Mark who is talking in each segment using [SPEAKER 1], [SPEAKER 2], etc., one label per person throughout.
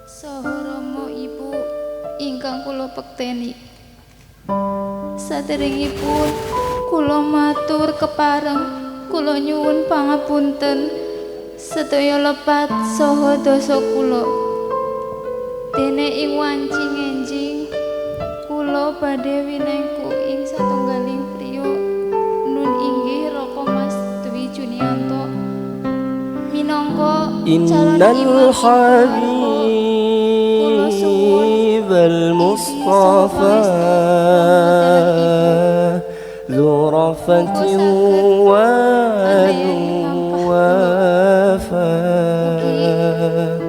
[SPEAKER 1] Saha Rama Ibu ingkang kula pekteni. Saderengipun kula matur kepareng, kula nyuwun pangapunten sedaya lepat saha dosa kula. Dene ing wanci ngenjing kula badhe winengku ing satunggaling priya nun inggih Raka Mas Dwi Junianto minangka calon imam
[SPEAKER 2] Habib al-Mustafa ذو رفة ووفاء.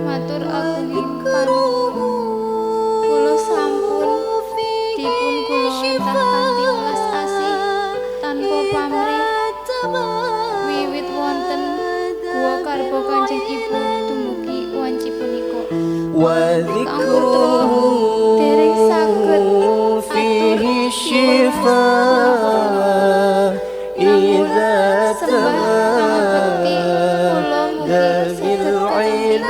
[SPEAKER 1] matur agunging panuwun kula sampun dipun kula entah kanthi welas asih tanpa pamrih wiwit wonten guwa karbo Kanjeng Ibu dumugi wanci punika.
[SPEAKER 2] وذكره فيه الشفاء إذا تمادى بالعلل.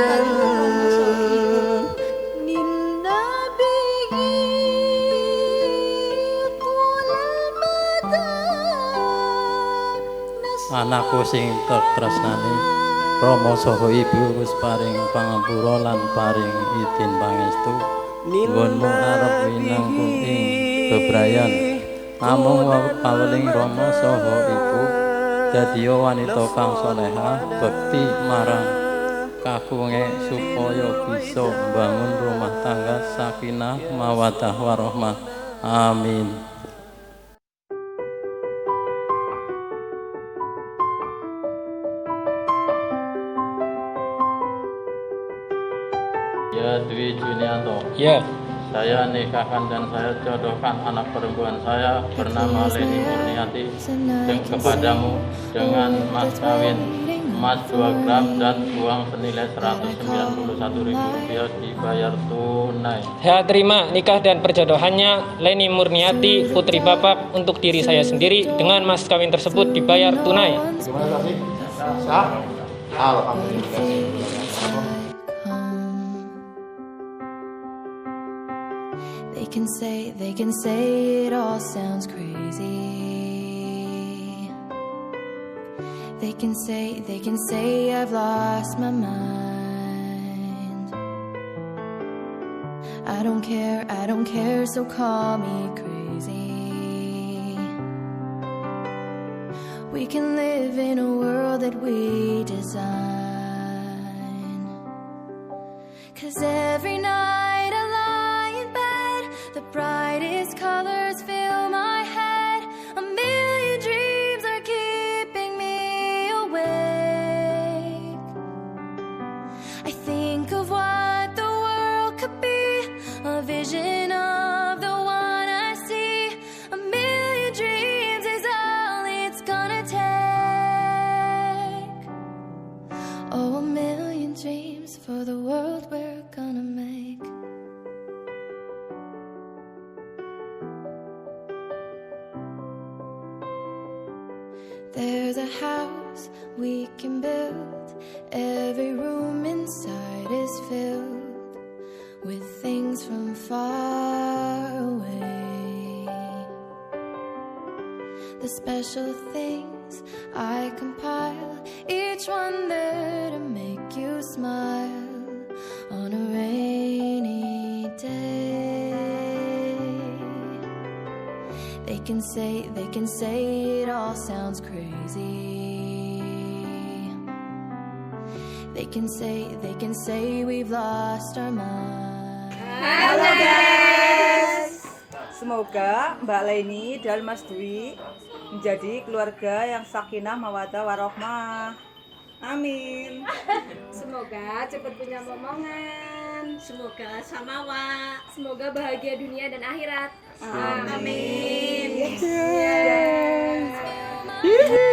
[SPEAKER 3] Anakku sing tresnani Rama saha Ibu wis paring pangapura lan paring idin pangestu nggonmu arep winangku ing bebrayan namung paweling Rama saha Ibu dadiya wanita kang salehah bekti marang kakunge supaya bisa mbangun rumah tangga sakinah mawaddah warahmah. Amin. Ya Dwi Junianto.
[SPEAKER 4] Ya.
[SPEAKER 3] Saya nikahkan dan saya jodohkan anak perempuan saya bernama Leni Murniati kepadamu dengan mas kawin emas 2 gram dan uang senilai Rp191.000 dibayar tunai.
[SPEAKER 4] Saya terima nikah dan perjodohannya Leni Murniati putri Bapak untuk diri saya sendiri dengan mas kawin tersebut dibayar tunai.
[SPEAKER 5] Gimana tadi? Sah? Alhamdulillah.
[SPEAKER 6] They can say it all sounds crazy. They can say I've lost my mind. I don't care, so call me crazy. We can live in a world that we design. 'Cause every night I lie in bed, the brightest colors fill my head. A million dreams are keeping me awake. I think of what the world could be, a vision of the one I see. A million dreams is all it's gonna take. Oh, a million dreams for the world we're gonna make. There's a house we can build. Every room inside is filled with things from far away. The special things I compile, each one there to make you smile on a rainy day. They can say it all sounds crazy. They can say we've lost our mind.
[SPEAKER 7] Halo guys. Semoga Mbak Leni dan Mas Dwi menjadi keluarga yang sakinah mawaddah warahmah. Amin.
[SPEAKER 8] Semoga cepat punya momongan. Semoga samawa. Semoga bahagia dunia dan akhirat.
[SPEAKER 7] Amin.
[SPEAKER 8] Amin. Yes.